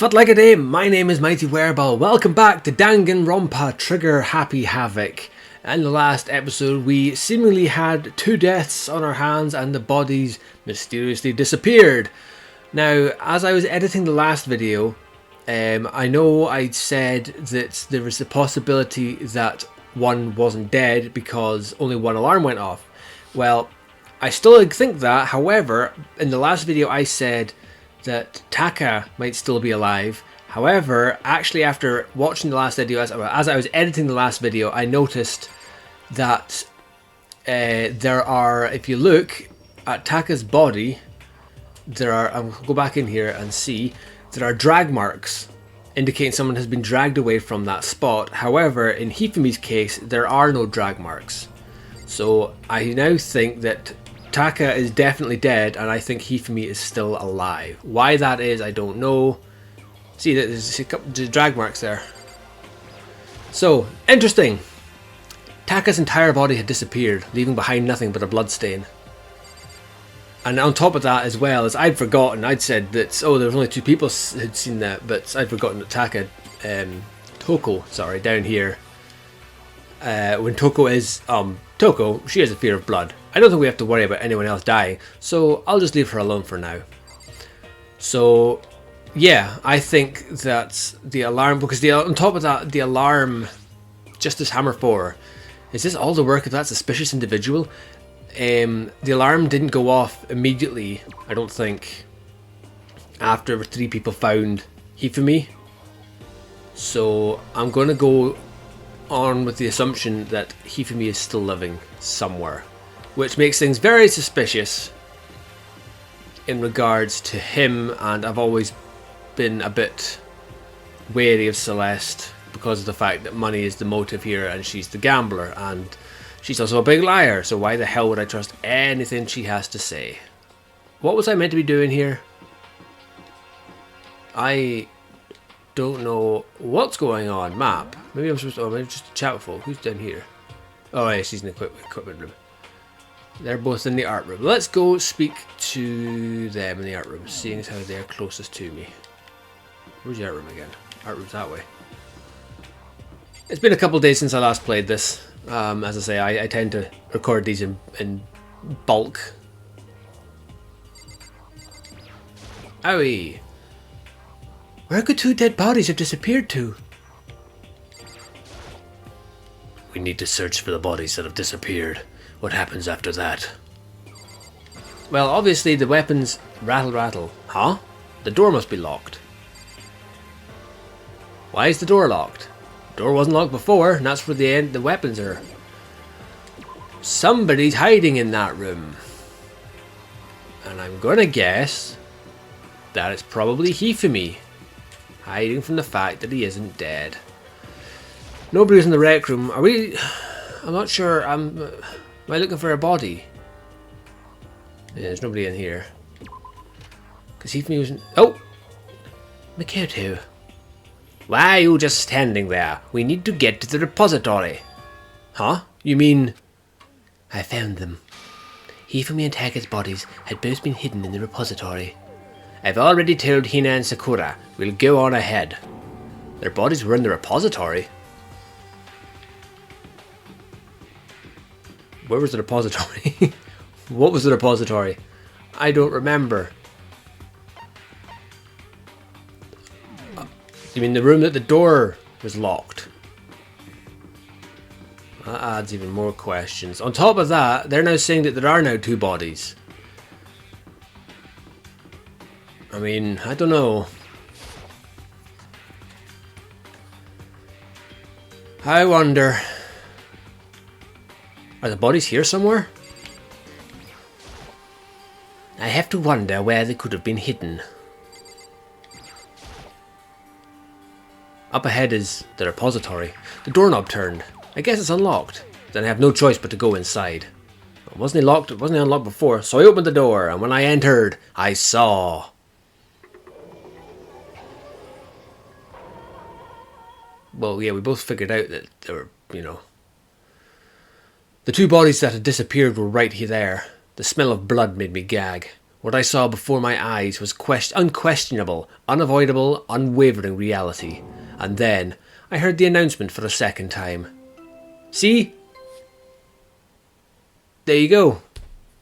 Fut like a day, my name is Mighty Wereball. Welcome back to Danganronpa Trigger Happy Havoc. In the last episode we seemingly had 2 deaths on our hands and the bodies mysteriously disappeared. Now, as I was editing the last video, I know I'd said that there was the possibility that one wasn't dead because only one alarm went off. Well, I still think that. However, in the last video I said that Taka might still be alive. However, actually after watching the last video, as I was editing the last video, I noticed that there are, if you look at Taka's body, there are, I'll go back in here and see, there are drag marks indicating someone has been dragged away from that spot. However, in Hifumi's case, there are no drag marks. So I now think that Taka is definitely dead, and I think Hifumi is still alive. Why that is, I don't know. See, there's a couple of drag marks there. So, interesting. Taka's entire body had disappeared, leaving behind nothing but a bloodstain. And on top of that as well, as I'd forgotten, I'd said that, oh, there was only 2 people who'd seen that, but I'd forgotten that Taka, Toko, sorry, down here. When Toko is, Toko, she has a fear of blood. I don't think we have to worry about anyone else dying, so I'll just leave her alone for now. So, yeah, I think that the alarm, because on top of that, the alarm, Justice Hammer 4, is this all the work of that suspicious individual? The alarm didn't go off immediately, I don't think, after 3 people found Hifumi. So, I'm going to go on with the assumption that Hifumi is still living somewhere, which makes things very suspicious in regards to him, and I've always been a bit wary of Celeste because of the fact that money is the motive here and she's the gambler, and she's also a big liar, so why the hell would I trust anything she has to say? What was I meant to be doing here? I don't know what's going on. Map. Maybe I'm supposed to, maybe just chat with folk. Who's down here? Oh yeah, she's in the equipment room. They're both in the art room. Let's go speak to them in the art room, seeing as how they're closest to me. Where's the art room again? Art room's that way. It's been a couple of days since I last played this. As I say, I tend to record these in bulk. Owie! Where could 2 dead bodies have disappeared to? We need to search for the bodies that have disappeared. What happens after that? Well, obviously the weapons rattle. Huh? The door must be locked. Why is the door locked? The door wasn't locked before, and that's where the weapons are. Somebody's hiding in that room. And I'm gonna guess that it's probably Hifumi, hiding from the fact that he isn't dead. Nobody's in the rec room. Are we? I'm not sure. Am I looking for a body? Yeah, there's nobody in here. Because Hifumi was. Oh! Makoto. Why are you just standing there? We need to get to the repository. Huh? You mean? I found them. Hifumi and Taka's bodies had both been hidden in the repository. I've already told Hina and Sakura. We'll go on ahead. Their bodies were in the repository? Where was the repository? What was the repository? I don't remember. You mean the room that the door was locked? That adds even more questions. On top of that, they're now saying that there are now 2 bodies. I mean, I don't know. I wonder. Are the bodies here somewhere? I have to wonder where they could have been hidden. Up ahead is the repository. The doorknob turned. I guess it's unlocked. Then I have no choice but to go inside. It wasn't locked. It wasn't unlocked before, so I opened the door, and when I entered, I saw. Well, yeah, we both figured out that there were, you know, the 2 bodies that had disappeared were right here there. The smell of blood made me gag. What I saw before my eyes was unquestionable, unavoidable, unwavering reality. And then I heard the announcement for a second time. See? There you go.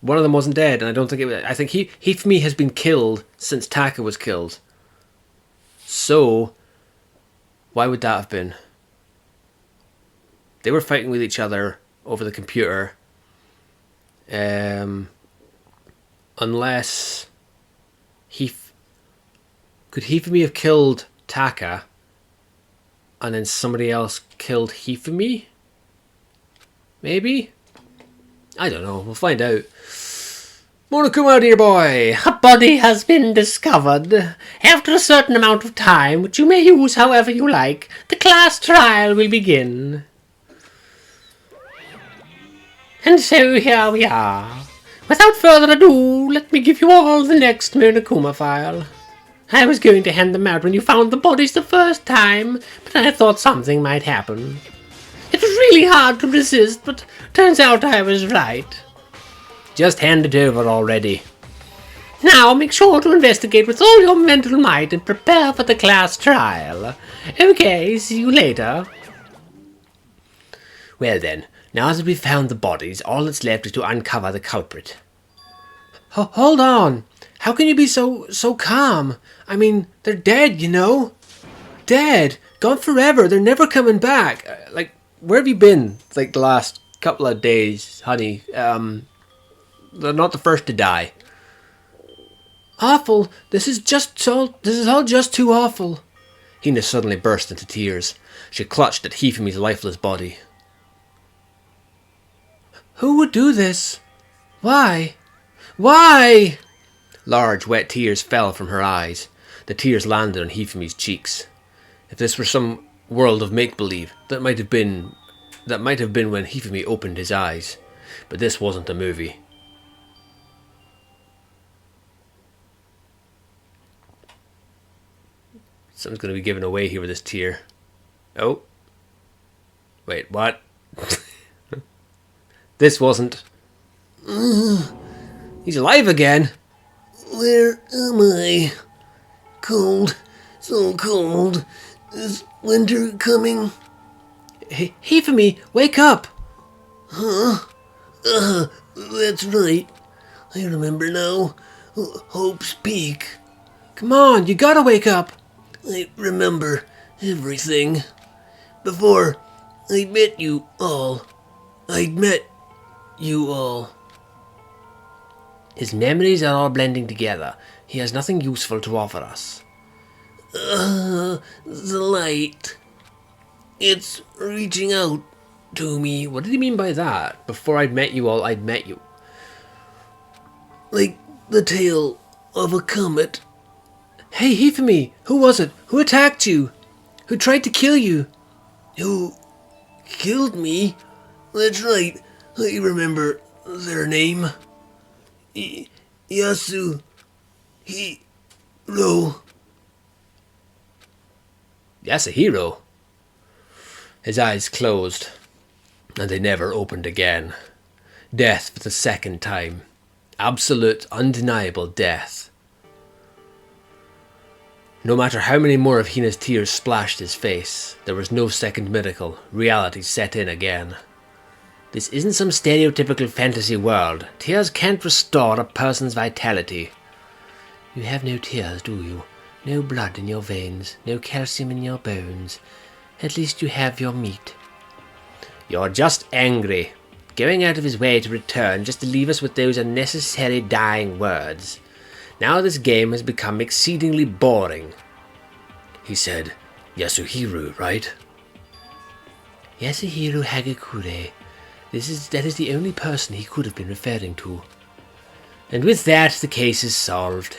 One of them wasn't dead, and I don't think it. I think Hifumi has been killed since Taka was killed. So, why would that have been? They were fighting with each other over the computer. Unless could Hifumi have killed Taka, and then somebody else killed Hifumi? Maybe? I don't know. We'll find out. Monokuma, dear boy, A body has been discovered. After a certain amount of time, which you may use however you like, the class trial will begin. And so here we are. Without further ado, let me give you all the next Monokuma file. I was going to hand them out when you found the bodies the first time, but I thought something might happen. It was really hard to resist, but turns out I was right. just hand it over already. Now make sure to investigate with all your mental might and prepare for the class trial. Okay, see you later. Well then, now that we've found the bodies, all that's left is to uncover the culprit. Hold on. How can you be so calm? I mean, they're dead, you know? Dead. Gone forever. They're never coming back. Like, where have you been? Like the last couple of days, honey. They're not the first to die. Awful. This is all just too awful. Hina suddenly burst into tears. She clutched at Hifumi's lifeless body. Who would do this? Why? Why? Large, wet tears fell from her eyes. The tears landed on Hifumi's cheeks. If this were some world of make-believe, that might have been when Hifumi opened his eyes. But this wasn't a movie. Something's going to be given away here with this tear. Oh. Wait, what? This wasn't. He's alive again. Where am I? Cold. So cold. Is winter coming? Hifumi, wake up! Huh? That's right. I remember now. Hope's Peak. Come on, you gotta wake up. I remember everything. Before I met you all. I'd met you all. His memories are all blending together. He has nothing useful to offer us. The light. It's reaching out to me. What did he mean by that? Before I'd met you all, I'd met you. Like the tail of a comet. Hey, Hifumi, who was it? Who attacked you? Who tried to kill you? Who killed me? That's right. I remember their name. Yasuhiro. Yasuhiro? His eyes closed, and they never opened again. Death for the second time. Absolute, undeniable death. No matter how many more of Hina's tears splashed his face, there was no second miracle. Reality set in again. This isn't some stereotypical fantasy world. Tears can't restore a person's vitality. You have no tears, do you? No blood in your veins, no calcium in your bones. At least you have your meat. You're just angry, going out of his way to return just to leave us with those unnecessary dying words. Now this game has become exceedingly boring. He said, Yasuhiro, right? Yasuhiro Hagakure. That is the only person he could have been referring to. And with that, the case is solved.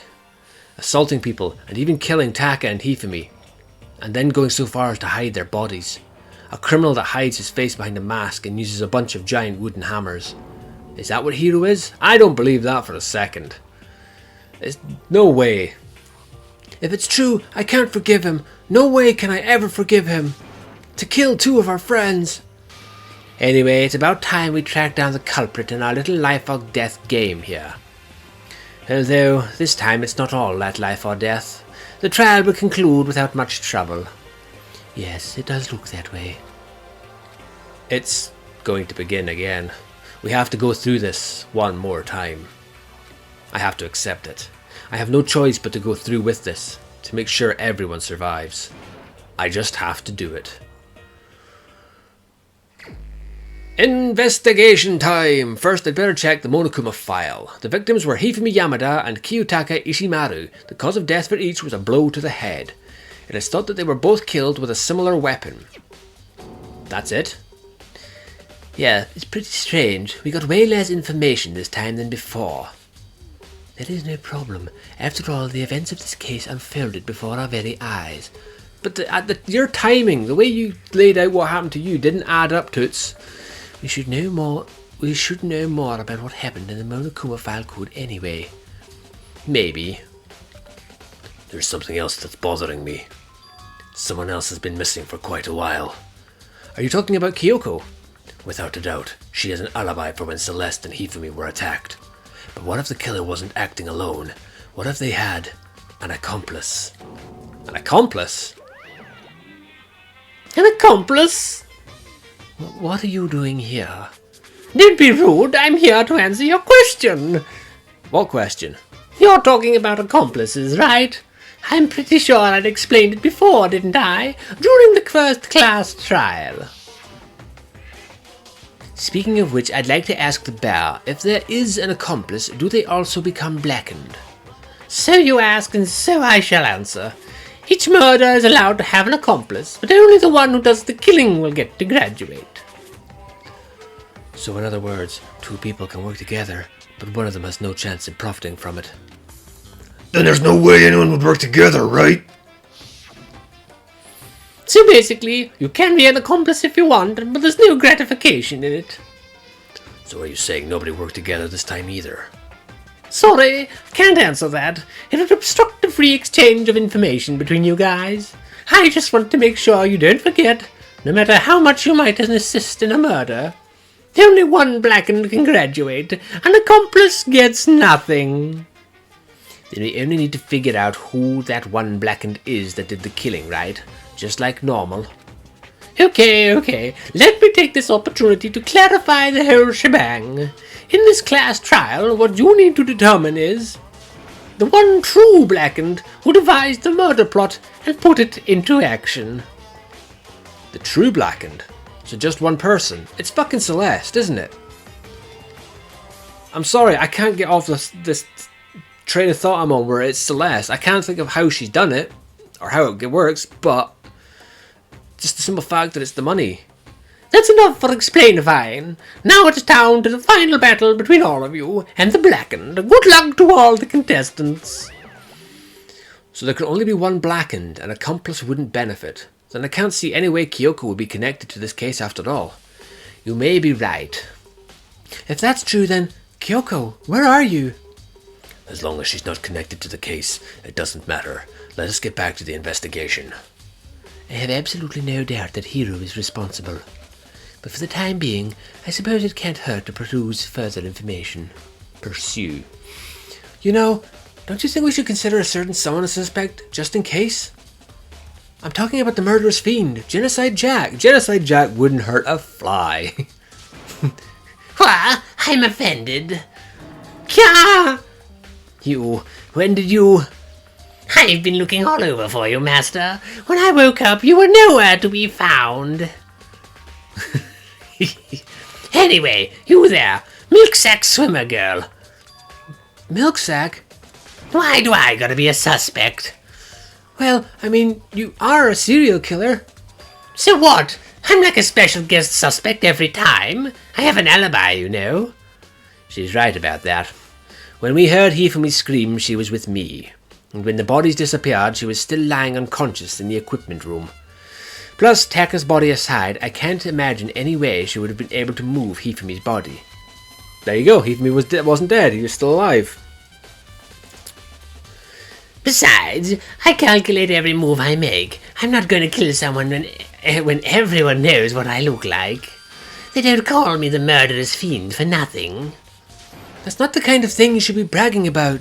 Assaulting people, and even killing Taka and Hifumi, and then going so far as to hide their bodies. A criminal that hides his face behind a mask and uses a bunch of giant wooden hammers. Is that what Hiro is? I don't believe that for a second. There's no way. If it's true, I can't forgive him. No way can I ever forgive him. To kill two of our friends. Anyway, it's about time we track down the culprit in our little life or death game here. Although, this time it's not all that life or death. The trial will conclude without much trouble. Yes, it does look that way. It's going to begin again. We have to go through this one more time. I have to accept it. I have no choice but to go through with this, to make sure everyone survives. I just have to do it. Investigation time! First, I'd better check the Monokuma file. The victims were Hifumi Yamada and Kiyotaka Ishimaru. The cause of death for each was a blow to the head. It is thought that they were both killed with a similar weapon. That's it? Yeah, it's pretty strange. We got way less information this time than before. That is no problem. After all, the events of this case unfolded before our very eyes. But your timing, the way you laid out what happened to you, didn't add up, Toots. We should know more about what happened in the Monokuma file code anyway. Maybe. There's something else that's bothering me. Someone else has been missing for quite a while. Are you talking about Kyoko? Without a doubt, she has an alibi for when Celeste and Hifumi were attacked. But what if the killer wasn't acting alone? What if they had an accomplice? An accomplice? An accomplice? What are you doing here? Don't be rude, I'm here to answer your question. What question? You're talking about accomplices, right? I'm pretty sure I'd explained it before, didn't I? During the first class trial. Speaking of which, I'd like to ask the bear, if there is an accomplice, do they also become blackened? So you ask, and so I shall answer. Each murderer is allowed to have an accomplice, but only the one who does the killing will get to graduate. So in other words, two people can work together, but one of them has no chance in profiting from it. Then there's no way anyone would work together, right? So basically, you can be an accomplice if you want, but there's no gratification in it. So are you saying nobody worked together this time either? Sorry, can't answer that. It would obstruct the free exchange of information between you guys. I just want to make sure you don't forget, no matter how much you might assist in a murder, only one blackened can graduate. An accomplice gets nothing. Then we only need to figure out who that one blackened is that did the killing, right? Just like normal. Okay. Let me take this opportunity to clarify the whole shebang. In this class trial, what you need to determine is the one true blackened who devised the murder plot and put it into action. The true blackened? So just one person? It's fucking Celeste, isn't it? I'm sorry, I can't get off this train of thought I'm on where it's Celeste. I can't think of how she's done it, or how it works, but just the simple fact that it's the money. That's enough for explainifying. Now it's down to the final battle between all of you and the blackened. Good luck to all the contestants. So there could only be one blackened, an accomplice wouldn't benefit. Then I can't see any way Kyoko would be connected to this case after all. You may be right. If that's true, then Kyoko, where are you? As long as she's not connected to the case, it doesn't matter. Let us get back to the investigation. I have absolutely no doubt that Hiro is responsible. But for the time being, I suppose it can't hurt to peruse further information. Pursue. You know, don't you think we should consider a certain someone a suspect, just in case? I'm talking about the murderous fiend, Genocide Jack. Genocide Jack wouldn't hurt a fly. What? I'm offended. Kya! When did you... I've been looking all over for you, Master. When I woke up, you were nowhere to be found. Anyway, you there, milksack swimmer girl. Milksack? Why do I gotta be a suspect? Well, I mean, you are a serial killer. So what? I'm like a special guest suspect every time. I have an alibi, you know. She's right about that. When we heard Hifumi scream, she was with me. And when the bodies disappeared, she was still lying unconscious in the equipment room. Plus, Taka's body aside, I can't imagine any way she would have been able to move Hifumi's body. There you go, Hifumi wasn't dead, he was still alive. Besides, I calculate every move I make. I'm not going to kill someone when everyone knows what I look like. They don't call me the murderous fiend for nothing. That's not the kind of thing you should be bragging about.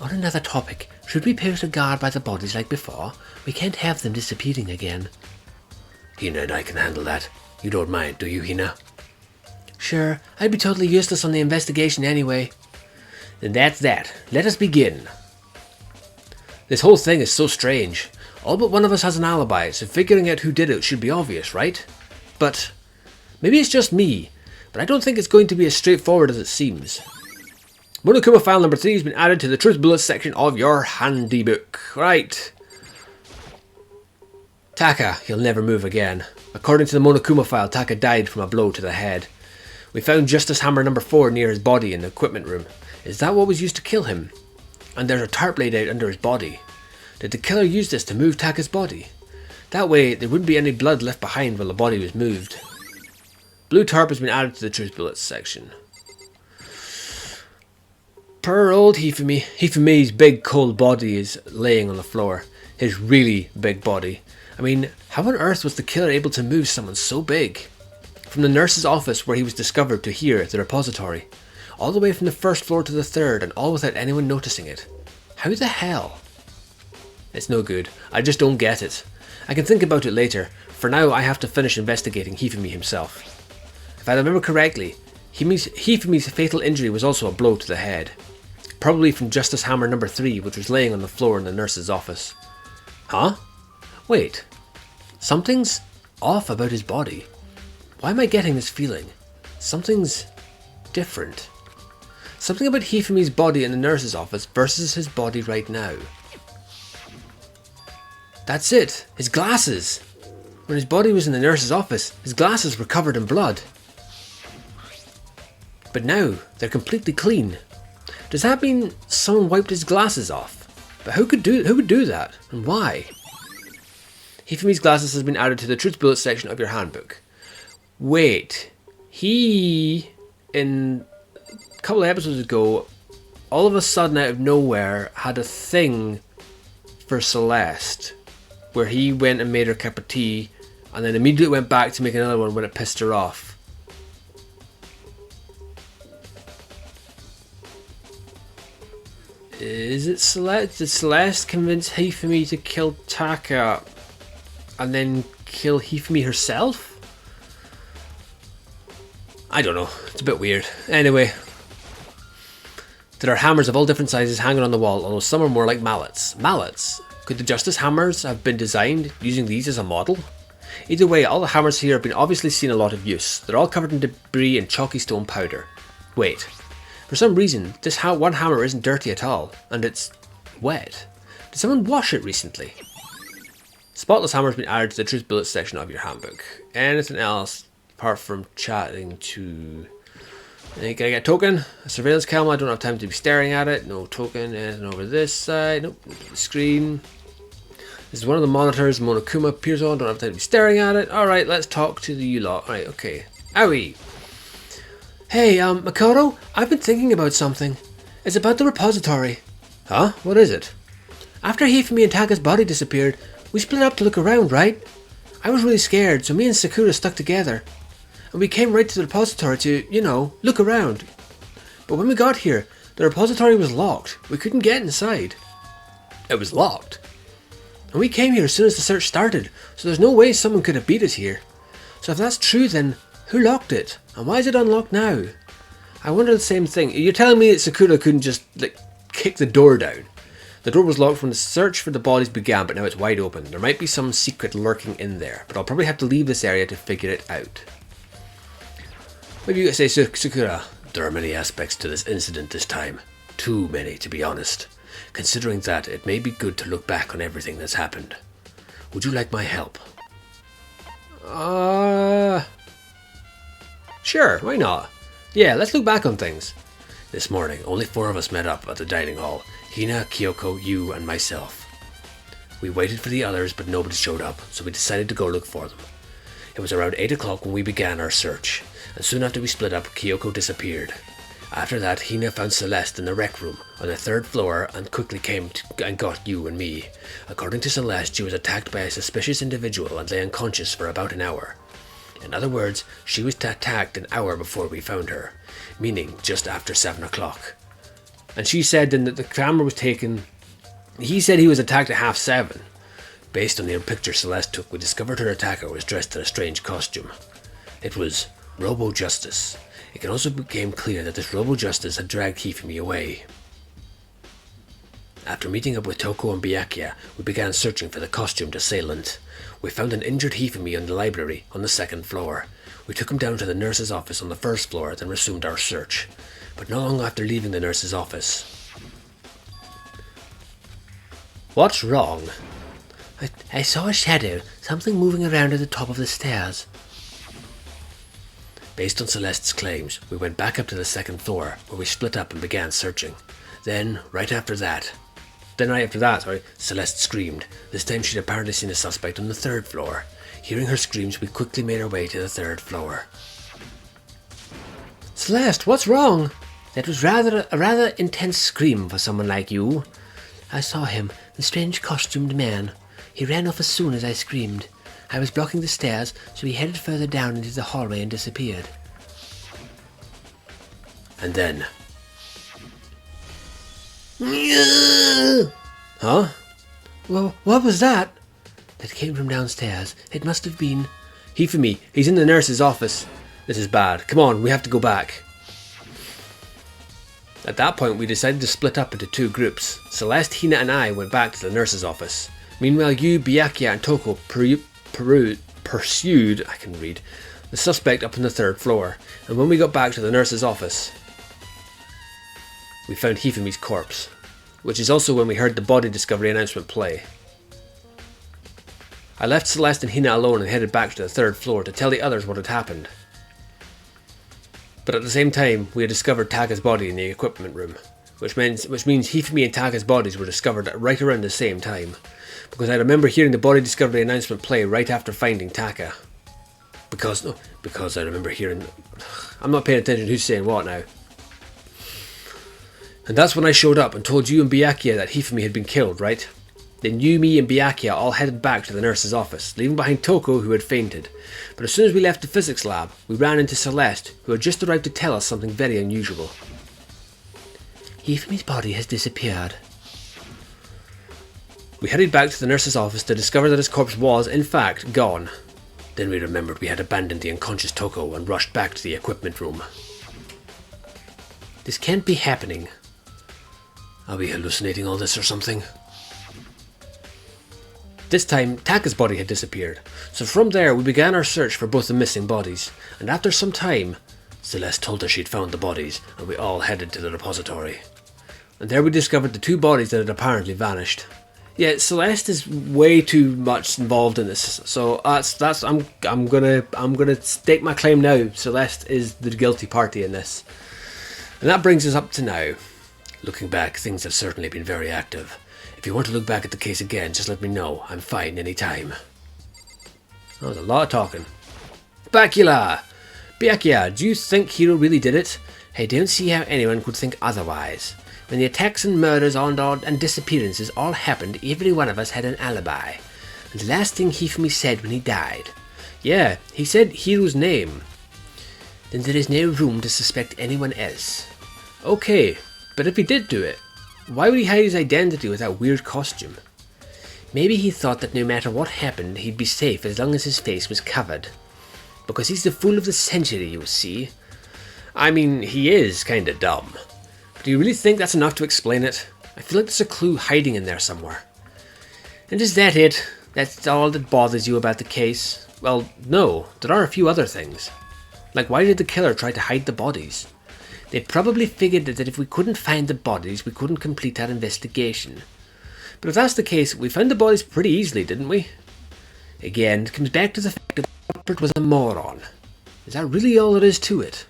On another topic, should we post a guard by the bodies like before? We can't have them disappearing again. Hina and I can handle that. You don't mind, do you, Hina? Sure, I'd be totally useless on the investigation anyway. Then that's that. Let us begin. This whole thing is so strange. All but one of us has an alibi, so figuring out who did it should be obvious, right? But maybe it's just me, but I don't think it's going to be as straightforward as it seems. Monokuma file number 3 has been added to the Truth Bullets section of your handy book. Right. Taka, he'll never move again. According to the Monokuma file, Taka died from a blow to the head. We found Justice Hammer number 4 near his body in the equipment room. Is that what was used to kill him? And there's a tarp laid out under his body. Did the killer use this to move Taka's body? That way, there wouldn't be any blood left behind while the body was moved. Blue tarp has been added to the Truth Bullets section. Poor old Hifumi. Hifumi's big cold body is laying on the floor. His really big body. I mean, how on earth was the killer able to move someone so big? From the nurse's office where he was discovered to here, the repository. All the way from the first floor to the third, and all without anyone noticing it. How the hell? It's no good. I just don't get it. I can think about it later. For now, I have to finish investigating Hifumi himself. If I remember correctly, Hifumi's fatal injury was also a blow to the head. Probably from Justice Hammer number 3, which was laying on the floor in the nurse's office. Huh? Wait. Something's off about his body. Why am I getting this feeling? Something's different. Something about Hifumi's body in the nurse's office versus his body right now. That's it. His glasses. When his body was in the nurse's office, his glasses were covered in blood. But now, they're completely clean. Does that mean someone wiped his glasses off? But who would do that? And why? Hifumi's glasses has been added to the Truth Bullets section of your handbook. Wait. He, in a couple of episodes ago, all of a sudden out of nowhere, had a thing for Celeste. Where he went and made her a cup of tea, and then immediately went back to make another one when it pissed her off. Is it Celeste? Did Celeste convince Hifumi to kill Taka and then kill Hifumi herself? I don't know. It's a bit weird. Anyway, there are hammers of all different sizes hanging on the wall, although some are more like mallets. Mallets? Could the Justice Hammers have been designed using these as a model? Either way, all the hammers here have been obviously seen a lot of use. They're all covered in debris and chalky stone powder. Wait. For some reason, this one hammer isn't dirty at all, and it's wet. Did someone wash it recently? Spotless hammer has been added to the Truth Bullets section of your handbook. Anything else apart from chatting to... Can I get a token? A surveillance camera, I don't have time to be staring at it. No token, anything over this side. Nope, screen. This is one of the monitors Monokuma appears on, don't have time to be staring at it. Alright, let's talk to the U-lot. Alright, okay. Owie! Hey, Makoto, I've been thinking about something. It's about the repository. Huh? What is it? After Hifumi and Taka's body disappeared, we split up to look around, right? I was really scared, so me and Sakura stuck together. And we came right to the repository to, you know, look around. But when we got here, the repository was locked. We couldn't get inside. It was locked. And we came here as soon as the search started, so there's no way someone could have beat us here. So if that's true, then who locked it? And why is it unlocked now? I wonder the same thing. You're telling me that Sakura couldn't just, kick the door down? The door was locked when the search for the bodies began, but now it's wide open. There might be some secret lurking in there, but I'll probably have to leave this area to figure it out. Maybe you could say, Sakura, there are many aspects to this incident this time. Too many, to be honest. Considering that, it may be good to look back on everything that's happened. Would you like my help? Sure, why not? Yeah, let's look back on things. This morning, only 4 of us met up at the dining hall. Hina, Kyoko, you, and myself. We waited for the others, but nobody showed up, so we decided to go look for them. It was around 8 o'clock when we began our search, and soon after we split up, Kyoko disappeared. After that, Hina found Celeste in the rec room on the 3rd floor and quickly came and got you and me. According to Celeste, she was attacked by a suspicious individual and lay unconscious for about an hour. In other words, she was attacked an hour before we found her, meaning just after 7 o'clock. And she said then that the camera was taken. He said he was attacked at 7:30. Based on the picture Celeste took, we discovered her attacker was dressed in a strange costume. It was Robo-Justice. It also became clear that this Robo-Justice had dragged Hifumi away. After meeting up with Toko and Byakuya, we began searching for the costumed assailant. We found an injured Hifumi in the library on the 2nd floor. We took him down to the nurse's office on the 1st floor, then resumed our search. But not long after leaving the nurse's office... What's wrong? I saw a shadow, something moving around at the top of the stairs. Based on Celeste's claims, we went back up to the 2nd floor, where we split up and began searching. Then, right after that, Celeste screamed. This time she'd apparently seen a suspect on the 3rd floor. Hearing her screams, we quickly made our way to the 3rd floor. Celeste, what's wrong? That was a rather intense scream for someone like you. I saw him, the strange costumed man. He ran off as soon as I screamed. I was blocking the stairs, so he headed further down into the hallway and disappeared. And then... Huh? Well, what was that? That came from downstairs. It must have been... Hifumi, he's in the nurse's office. This is bad. Come on, we have to go back. At that point, we decided to split up into 2 groups. Celeste, Hina, and I went back to the nurse's office. Meanwhile, you, Byakuya, and Toko pursued the suspect up on the 3rd floor. And when we got back to the nurse's office, we found Hifumi's corpse, which is also when we heard the body discovery announcement play. I left Celeste and Hina alone and headed back to the 3rd floor to tell the others what had happened. But at the same time, we had discovered Taka's body in the equipment room, which means Hifumi and Taka's bodies were discovered at right around the same time, because I remember hearing the body discovery announcement play right after finding Taka. Because I remember hearing... I'm not paying attention to who's saying what now. And that's when I showed up and told you and Byakuya that Hifumi had been killed, right? Then you, me, and Byakuya all headed back to the nurse's office, leaving behind Toko, who had fainted. But as soon as we left the physics lab, we ran into Celeste, who had just arrived to tell us something very unusual. Hifumi's body has disappeared. We headed back to the nurse's office to discover that his corpse was, in fact, gone. Then we remembered we had abandoned the unconscious Toko and rushed back to the equipment room. This can't be happening. Are we hallucinating all this or something? This time, Taka's body had disappeared, so from there we began our search for both the missing bodies, and after some time, Celeste told us she'd found the bodies, and we all headed to the repository. And there we discovered the 2 bodies that had apparently vanished. Yeah, Celeste is way too much involved in this, so I'm gonna stake my claim now. Celeste is the guilty party in this. And that brings us up to now. Looking back, things have certainly been very active. If you want to look back at the case again, just let me know. I'm fine anytime. That was a lot of talking. Byakuya, do you think Hiro really did it? I don't see how anyone could think otherwise. When the attacks and murders and disappearances all happened, every one of us had an alibi. And the last thing Hifumi said when he died. Yeah, he said Hiro's name. Then there is no room to suspect anyone else. Okay, but if he did do it, why would he hide his identity with that weird costume? Maybe he thought that no matter what happened, he'd be safe as long as his face was covered. Because he's the fool of the century, you see. I mean, he is kinda dumb. But do you really think that's enough to explain it? I feel like there's a clue hiding in there somewhere. And is that it? That's all that bothers you about the case? Well, no, there are a few other things. Like, why did the killer try to hide the bodies? They probably figured that if we couldn't find the bodies, we couldn't complete our investigation. But if that's the case, we found the bodies pretty easily, didn't we? Again, it comes back to the fact that the culprit was a moron. Is that really all there is to it?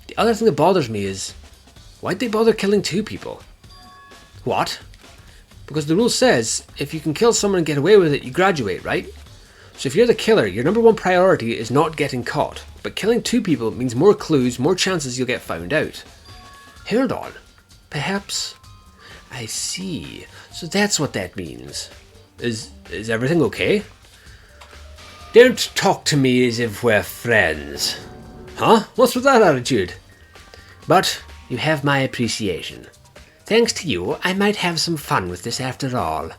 The other thing that bothers me is, why'd they bother killing 2 people? What? Because the rule says, if you can kill someone and get away with it, you graduate, right? So if you're the killer, your number 1 priority is not getting caught. But killing 2 people means more clues, more chances you'll get found out. Hold on. Perhaps... I see. So that's what that means. Is everything okay? Don't talk to me as if we're friends. Huh? What's with that attitude? But you have my appreciation. Thanks to you, I might have some fun with this after all.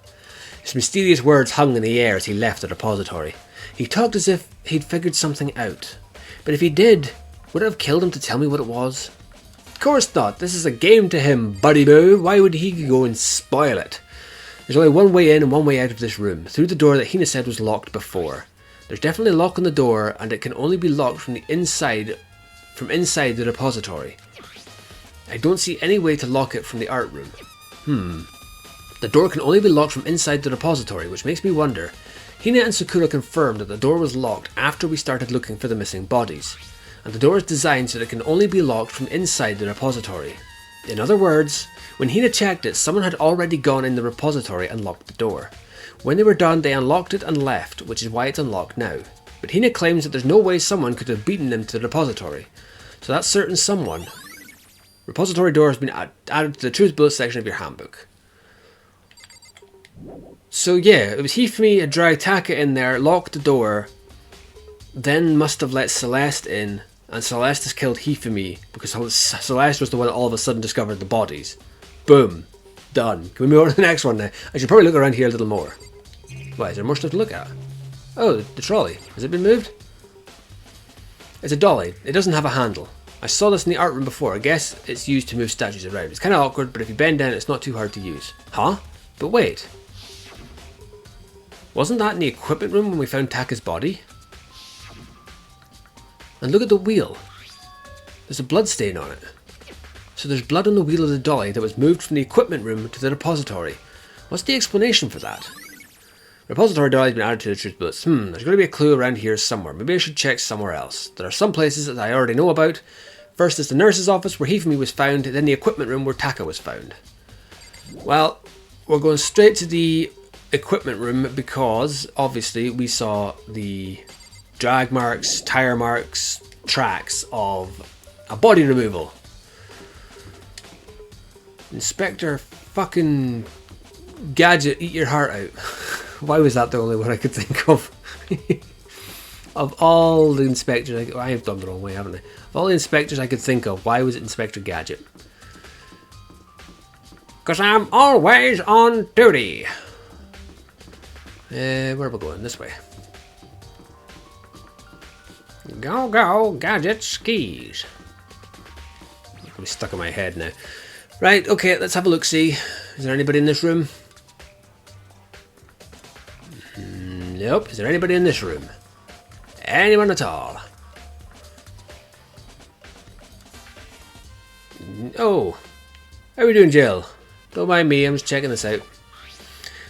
His mysterious words hung in the air as he left the repository. He talked as if he'd figured something out. But if he did, would it have killed him to tell me what it was? Of course not. This is a game to him, buddy boo. Why would he go and spoil it? There's only one way in and one way out of this room, through the door that Hina said was locked before. There's definitely a lock on the door, and it can only be locked from inside the repository. I don't see any way to lock it from the art room. The door can only be locked from inside the repository, which makes me wonder. Hina and Sakura confirmed that the door was locked after we started looking for the missing bodies, and the door is designed so that it can only be locked from inside the repository. In other words, when Hina checked it, someone had already gone in the repository and locked the door. When they were done, they unlocked it and left, which is why it's unlocked now. But Hina claims that there's no way someone could have beaten them to the repository. So that certain someone. Repository door has been added to the Truth Bullet section of your handbook. So yeah, it was Hifumi had dragged Taka in there, locked the door, then must have let Celeste in, and Celeste has killed Hifumi because Celeste was the one that all of a sudden discovered the bodies. Boom. Done. Can we move on to the next one now? I should probably look around here a little more. Why, is there more stuff to look at? Oh, the trolley. Has it been moved? It's a dolly. It doesn't have a handle. I saw this in the art room before. I guess it's used to move statues around. It's kind of awkward, but if you bend down, it's not too hard to use. Huh? But wait. Wasn't that in the equipment room when we found Taka's body? And look at the wheel. There's a blood stain on it. So there's blood on the wheel of the dolly that was moved from the equipment room to the repository. What's the explanation for that? Repository dolly has been added to the truth bullets. There's got to be a clue around here somewhere. Maybe I should check somewhere else. There are some places that I already know about. First is the nurse's office where Hifumi was found, then the equipment room where Taka was found. Well, we're going straight to the equipment room because obviously we saw the drag marks, tire marks, tracks of a body removal. Inspector fucking Gadget, eat your heart out. Why was that the only one I could think of? Of all the inspectors, I have done the wrong way, haven't I? Of all the inspectors I could think of, why was it Inspector Gadget? Because I'm always on duty. Where are we going? This way. Go, go, Gadget skis. I'm stuck in my head now. Right, okay, let's have a look-see. Is there anybody in this room? Nope. Is there anybody in this room? Anyone at all? Oh. How are we doing, Jill? Don't mind me, I'm just checking this out.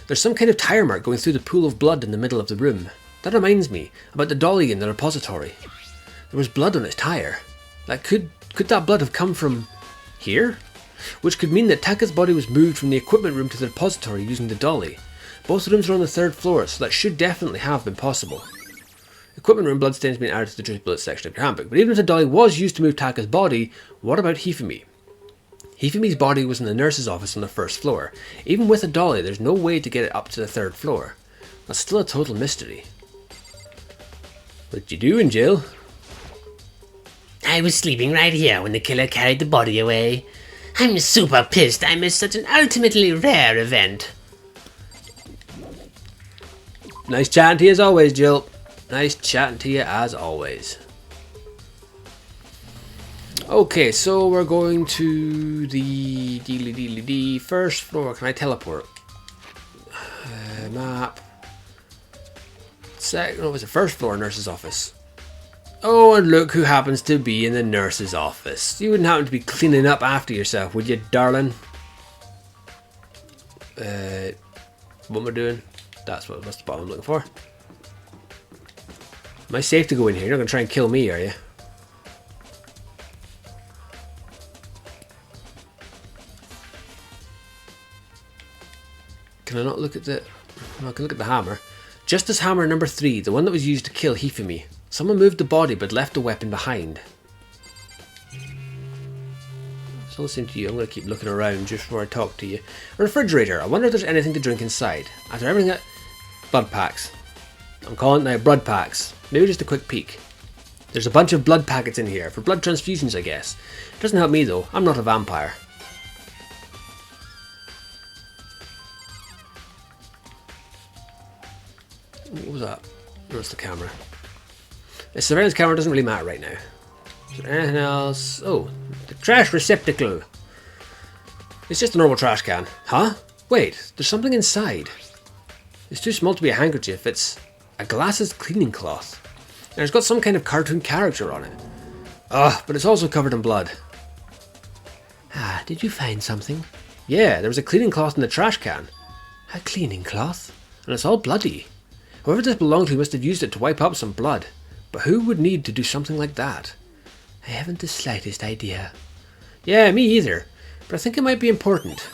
There's some kind of tire mark going through the pool of blood in the middle of the room. That reminds me about the dolly in the repository. There was blood on its tire. Like, could that blood have come from here? Which could mean that Taka's body was moved from the equipment room to the repository using the dolly. Both rooms are on the 3rd floor, so that should definitely have been possible. Equipment room bloodstains being added to the Truth Bullet section of your handbook. But even if the dolly was used to move Taka's body, what about Hifumi? Hifumi's body was in the nurse's office on the 1st floor. Even with a dolly, there's no way to get it up to the 3rd floor. That's still a total mystery. What you doing, Jill? I was sleeping right here when the killer carried the body away. I'm super pissed I missed such an ultimately rare event. Nice chatting to you as always, Jill. Nice chatting to you as always. Okay, so we're going to the 1st floor. Can I teleport? Map. No, it was the 1st floor nurse's office. Oh, and look who happens to be in the nurse's office. You wouldn't happen to be cleaning up after yourself, would you, darling? What am I doing? That's the spot I'm looking for. Am I safe to go in here? You're not going to try and kill me, are you? Can I not look at the... Oh, I can look at the hammer. Justice hammer number 3, the one that was used to kill Hifumi. Someone moved the body but left the weapon behind. So listen to you, I'm going to keep looking around just before I talk to you. A refrigerator, I wonder if there's anything to drink inside. After everything that... Blood packs. I'm calling it now blood packs. Maybe just a quick peek. There's a bunch of blood packets in here, for blood transfusions I guess. It doesn't help me though, I'm not a vampire. What was that? No, it's the camera. The surveillance camera doesn't really matter right now. Is there anything else? Oh, the trash receptacle. It's just a normal trash can. Huh? Wait, there's something inside. It's too small to be a handkerchief. It's a glasses cleaning cloth. And it's got some kind of cartoon character on it. Ugh, but it's also covered in blood. Ah, did you find something? Yeah, there was a cleaning cloth in the trash can. A cleaning cloth? And it's all bloody. Whoever this belonged to must have used it to wipe up some blood. But who would need to do something like that? I haven't the slightest idea. Yeah, me either. But I think it might be important.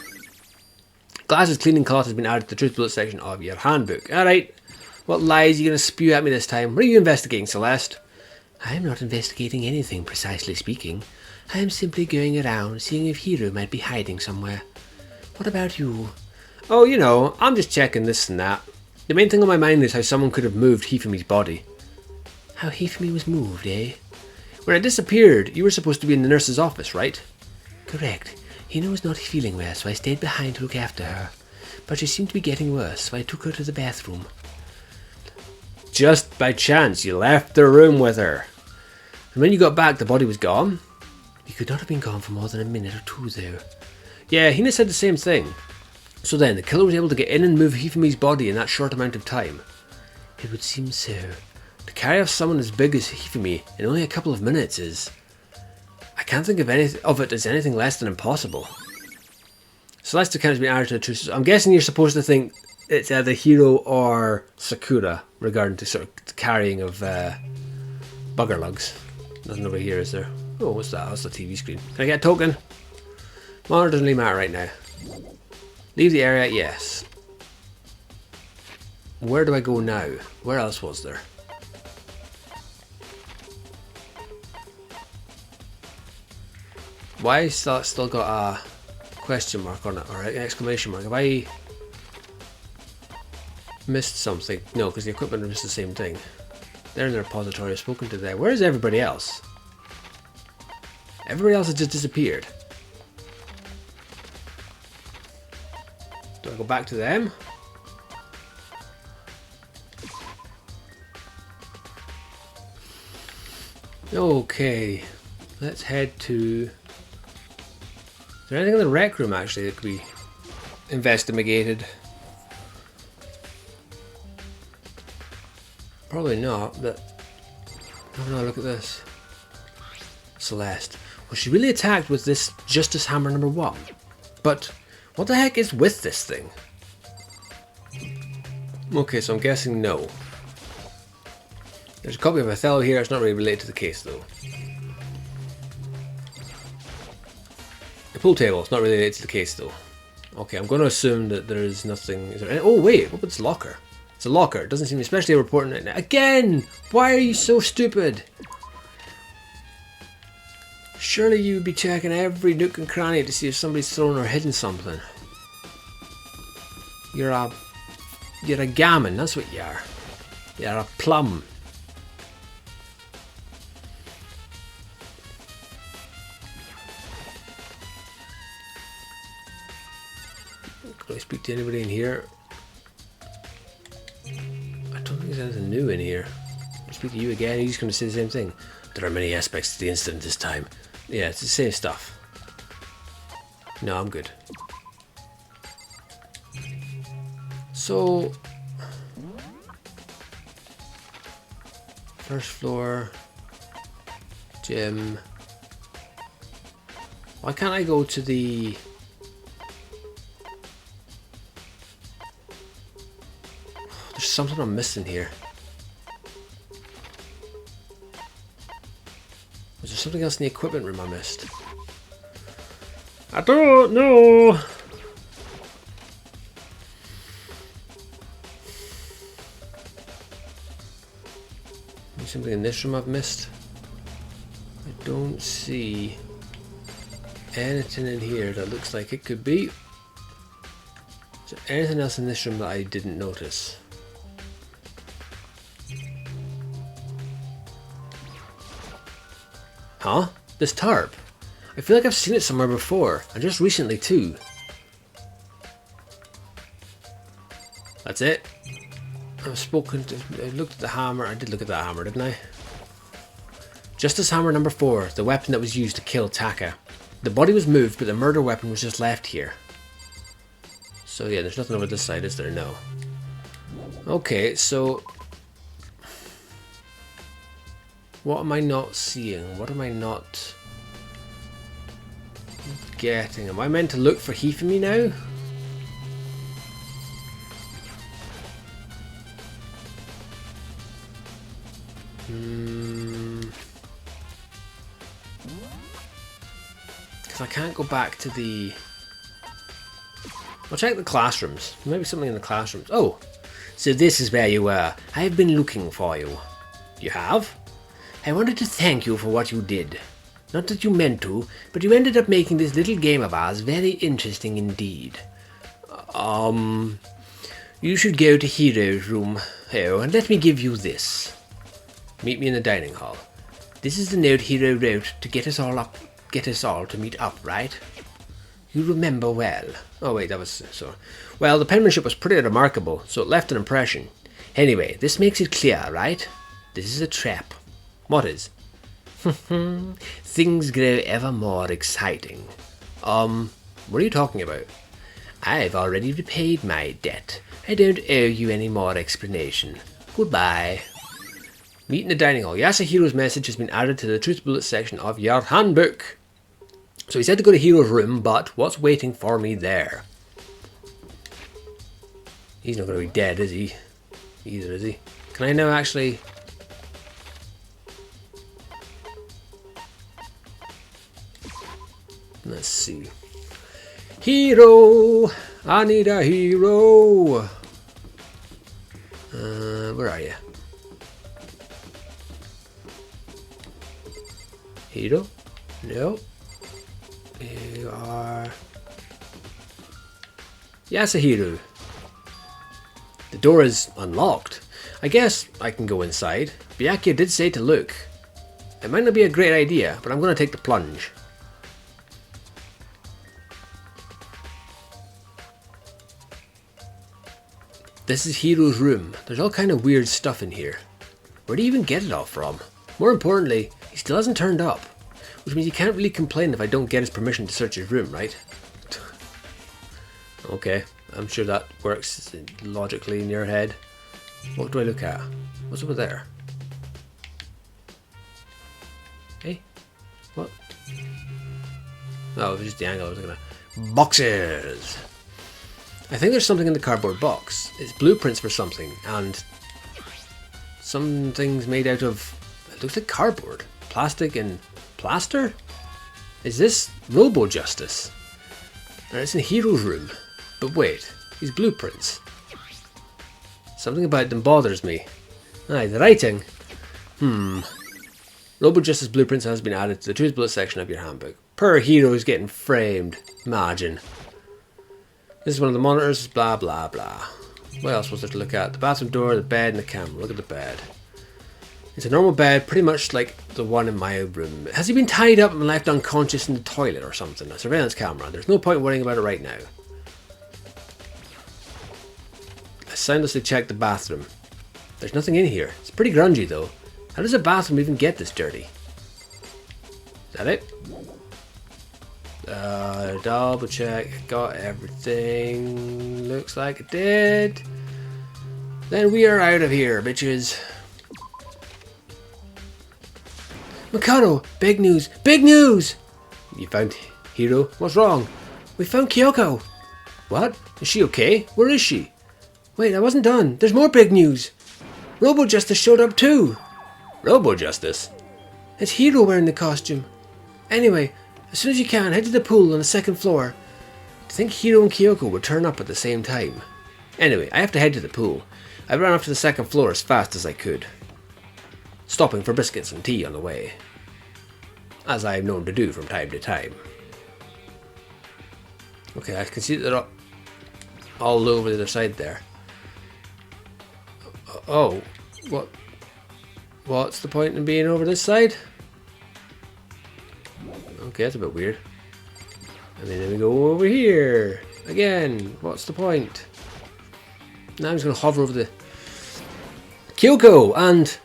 Glasses cleaning cloth has been added to the truth bullet section of your handbook. Alright. What lies are you going to spew at me this time? What are you investigating, Celeste? I am not investigating anything, precisely speaking. I am simply going around, seeing if Hiro might be hiding somewhere. What about you? Oh, you know, I'm just checking this and that. The main thing on my mind is how someone could have moved Hifumi's body. How Hifumi was moved, eh? When it disappeared, you were supposed to be in the nurse's office, right? Correct. Hino was not feeling well, so I stayed behind to look after her. But she seemed to be getting worse, so I took her to the bathroom. Just by chance, you left the room with her. And when you got back, the body was gone? We could not have been gone for more than a minute or two, though. Yeah, Hina said the same thing. So then, the killer was able to get in and move Hifumi's body in that short amount of time. It would seem so. To carry off someone as big as Hifumi in only a couple of minutes is... I can't think of it as anything less than impossible. Celeste account has been added to the truth. I'm guessing you're supposed to think it's either Hiro or Sakura regarding to sort of carrying of bugger lugs. Nothing over here, is there? Oh, what's that? That's the TV screen. Can I get a token? Monitor doesn't really matter right now. Leave the area, yes. Where do I go now? Where else was there? Why is that still got a question mark on it, or an exclamation mark? Have I missed something? No, because the equipment missed the same thing. They're in the repository, I've spoken to them. Where is everybody else? Everybody else has just disappeared. Do I go back to them? Okay, let's head to... Is there anything in the rec room actually that could be investigated? Probably not, but... Oh no, look at this. Celeste. Was she really attacked with this Justice Hammer number 1? But what the heck is with this thing? Okay, so I'm guessing no. There's a copy of Othello here, it's not really related to the case though. The pool table, it's not really related to the case though. Okay, I'm going to assume that there is nothing... Is there any, oh wait, what about this locker? It's a locker, it doesn't seem especially important right now. Again! Why are you so stupid? Surely you'd be checking every nook and cranny to see if somebody's thrown or hidden something. You're a gammon, that's what you are. You're a plum. Can I speak to anybody in here? I don't think there's anything new in here. I'll speak to you again, he's going to say the same thing. There are many aspects to the incident this time. Yeah, it's the same stuff. No, I'm good. So... First floor... Gym... Why can't I go to the... There's something I'm missing here. Was there something else in the equipment room I missed? I don't know. There's something in this room I've missed. I don't see anything in here that looks like it could be. Is there anything else in this room that I didn't notice? Huh? This tarp? I feel like I've seen it somewhere before, and just recently too. That's it? I've spoken to... I looked at the hammer. I did look at that hammer, didn't I? Justice Hammer number 4. The weapon that was used to kill Taka. The body was moved, but the murder weapon was just left here. So yeah, there's nothing over this side, is there? No. Okay, so... what am I not seeing? What am I not getting? Am I meant to look for Hifumi now? Because I can't go back to the... I'll check the classrooms. Maybe something in the classrooms. Oh, so this is where you were. I have been looking for you. You have? I wanted to thank you for what you did. Not that you meant to, but you ended up making this little game of ours very interesting indeed. You should go to Hero's room. Oh, and let me give you this. Meet me in the dining hall. This is the note Hero wrote to get us all to meet up, right? You remember well. Oh wait, that was so. Well, the penmanship was pretty remarkable, so it left an impression. Anyway, this makes it clear, right? This is a trap. What is? Things grow ever more exciting. What are you talking about? I've already repaid my debt. I don't owe you any more explanation. Goodbye. Meet in the dining hall. Yasuhiro's message has been added to the truth bullet section of your handbook. So he said to go to Hiro's room, but what's waiting for me there? He's not going to be dead, is he? Either, is he? Can I now actually... Let's see. Hero! I need a hero! Where are you? Hiro? No. You are... Yasuhiro. The door is unlocked. I guess I can go inside. Byakuya did say to look. It might not be a great idea, but I'm going to take the plunge. This is Hiro's room. There's all kind of weird stuff in here. Where do you even get it all from? More importantly, he still hasn't turned up. Which means you can't really complain if I don't get his permission to search his room, right? Okay, I'm sure that works logically in your head. What do I look at? What's over there? Hey? What? Oh, it was just the angle I was looking at. Boxes! I think there's something in the cardboard box. It's blueprints for something, and some things made out of... It looks like cardboard. Plastic and plaster? Is this Robo Justice? It's in Hiro's room. But wait, these blueprints. Something about them bothers me. Aye, the writing. Robo Justice blueprints has been added to the truth bullet section of your handbook. Per hero is getting framed. Imagine. This is one of the monitors, blah blah blah. What else was there to look at? The bathroom door, the bed, and the camera. Look at the bed. It's a normal bed, pretty much like the one in my room. Has he been tied up and left unconscious in the toilet or something? A surveillance camera. There's no point worrying about it right now. I soundlessly checked the bathroom. There's nothing in here. It's pretty grungy though. How does a bathroom even get this dirty? Is that it? Double check. Got everything. Looks like it did. Then we are out of here, bitches. Mikado! Big news! Big news! You found Hiro? What's wrong? We found Kyoko! What? Is she okay? Where is she? Wait, I wasn't done. There's more big news! Robo Justice showed up too! Robo Justice? It's Hiro wearing the costume. Anyway, as soon as you can, head to the pool on the second floor. I think Hiro and Kyoko would turn up at the same time. Anyway, I have to head to the pool. I ran up to the second floor as fast as I could, stopping for biscuits and tea on the way, as I am known to do from time to time. Okay, I can see that they're all over the other side there. Oh, what's the point in being over this side? Okay, that's a bit weird. And then we go over here again. What's the point? Now I'm just going to hover over the... Kyoko, and...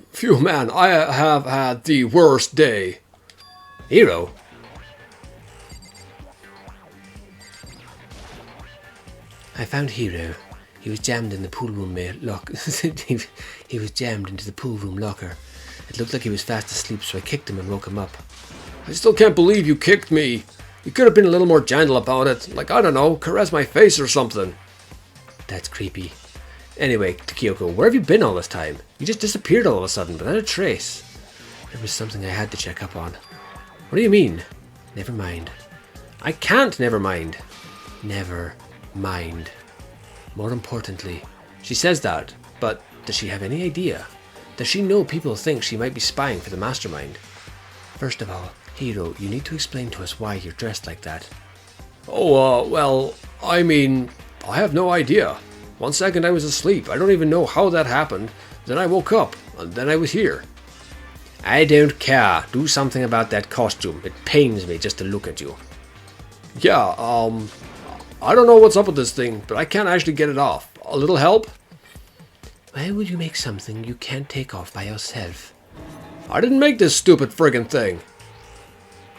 Phew, man, I have had the worst day. Hiro? I found Hiro. He was jammed in the pool room locker. He was jammed into the pool room locker. It looked like he was fast asleep, so I kicked him and woke him up. I still can't believe you kicked me. You could have been a little more gentle about it. Like, I don't know, caress my face or something. That's creepy. Anyway, Kyoko, where have you been all this time? You just disappeared all of a sudden, without a trace. There was something I had to check up on. What do you mean? Never mind. I can't never mind. Never mind. More importantly, she says that, but does she have any idea? Does she know people think she might be spying for the mastermind? First of all, Hiro, you need to explain to us why you're dressed like that. Oh, well, I mean, I have no idea. 1 second I was asleep. I don't even know how that happened. Then I woke up, and then I was here. I don't care. Do something about that costume. It pains me just to look at you. Yeah, I don't know what's up with this thing, but I can't actually get it off. A little help? Why would you make something you can't take off by yourself? I didn't make this stupid friggin' thing.